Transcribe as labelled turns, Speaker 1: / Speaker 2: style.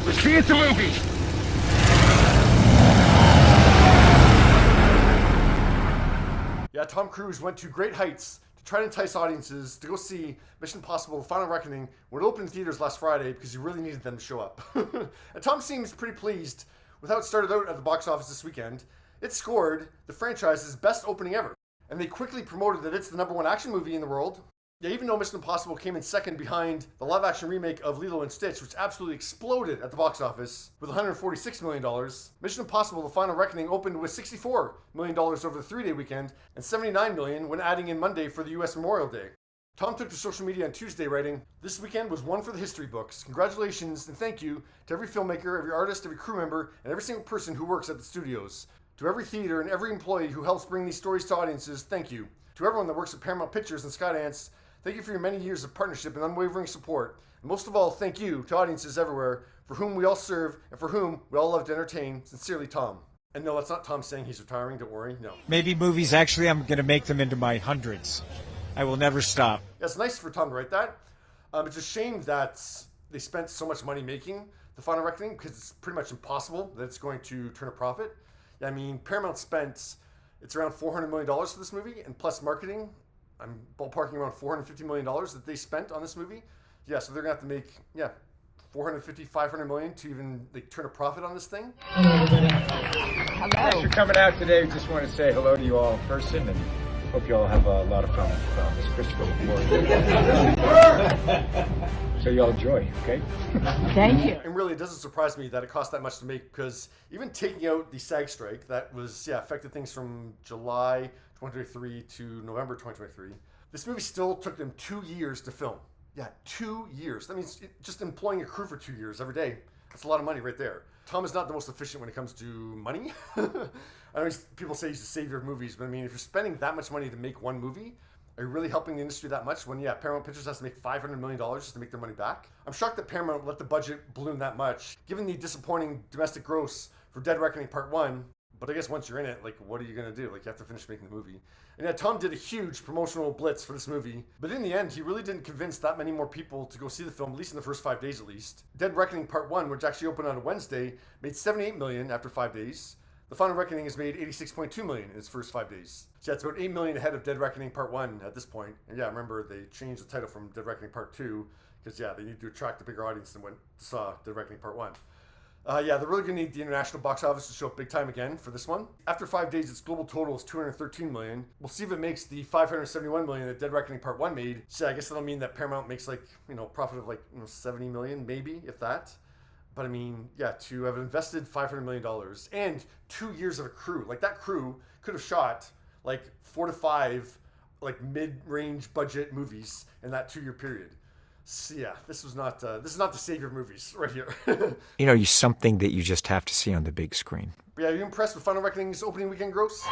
Speaker 1: We'll see you at the movies.
Speaker 2: Yeah, Tom Cruise went to great heights to try to entice audiences to go see Mission Impossible: The Final Reckoning when it opened in theaters last Friday because he really needed them to show up. And Tom seems pretty pleased with how it started out at the box office this weekend. It scored the franchise's best opening ever, and they quickly promoted that it's the #1 action movie in the world. Yeah, even though Mission Impossible came in second behind the live-action remake of Lilo and Stitch, which absolutely exploded at the box office with $146 million, Mission Impossible: The Final Reckoning opened with $64 million over the 3-day weekend and $79 million when adding in Monday for the US Memorial Day. Tom took to social media on Tuesday writing, "This weekend was one for the history books. Congratulations and thank you to every filmmaker, every artist, every crew member, and every single person who works at the studios. To every theater and every employee who helps bring these stories to audiences, thank you. To everyone that works at Paramount Pictures and Skydance, thank you for your many years of partnership and unwavering support. And most of all, thank you to audiences everywhere for whom we all serve and for whom we all love to entertain. Sincerely, Tom." And no, that's not Tom saying he's retiring, don't worry, no.
Speaker 3: Maybe movies, actually, I'm going to make them into my hundreds. I will never stop.
Speaker 2: Yeah, it's nice for Tom to write that. It's a shame that they spent so much money making The Final Reckoning because it's pretty much impossible that it's going to turn a profit. Yeah, I mean, Paramount spent, it's around $400 million for this movie, and plus marketing, I'm ballparking around $450 million that they spent on this movie. Yeah, so they're going to have to make, yeah, $450, $500 million to even turn a profit on this thing.
Speaker 4: Hello. Thanks for coming out today. Just want to say hello to you all in person and hope you all have a lot of fun with this Christopher report. So you all enjoy, okay?
Speaker 5: Thank you.
Speaker 2: And really, it doesn't surprise me that it cost that much to make because even taking out the SAG strike, that was, yeah, affected things from July 2023 to November 2023. This movie still took them 2 years to film. Yeah, 2 years. That means just employing a crew for 2 years every day. That's a lot of money right there. Tom is not the most efficient when it comes to money. I know people say he's the savior of movies, but I mean, if you're spending that much money to make one movie, are you really helping the industry that much when, yeah, Paramount Pictures has to make $500 million just to make their money back? I'm shocked that Paramount let the budget balloon that much, given the disappointing domestic gross for Dead Reckoning Part 1. But I guess once you're in it, like, what are you going to do? Like, you have to finish making the movie. And yeah, Tom did a huge promotional blitz for this movie. But in the end, he really didn't convince that many more people to go see the film, at least in the first 5 days at least. Dead Reckoning Part 1, which actually opened on a Wednesday, made $78 million after 5 days. The Final Reckoning has made $86.2 million in its first 5 days. So yeah, it's about $8 million ahead of Dead Reckoning Part 1 at this point. And yeah, remember, they changed the title from Dead Reckoning Part 2, because yeah, they need to attract a bigger audience than when saw Dead Reckoning Part 1. Yeah, they're really going to need the international box office to show up big time again for this one. After 5 days, its global total is $213 million. We'll see if it makes the $571 million that Dead Reckoning Part 1 made. So yeah, I guess that'll mean that Paramount makes like, profit of like, $70 million, maybe, if that. But I mean, yeah, to have invested $500 million and 2 years of a crew, like that crew could have shot like 4 to 5 like mid-range budget movies in that 2-year period. So yeah, this is not the savior of movies right here.
Speaker 3: You're something that you just have to see on the big screen.
Speaker 2: But yeah, are you impressed with Final Reckoning's opening weekend gross?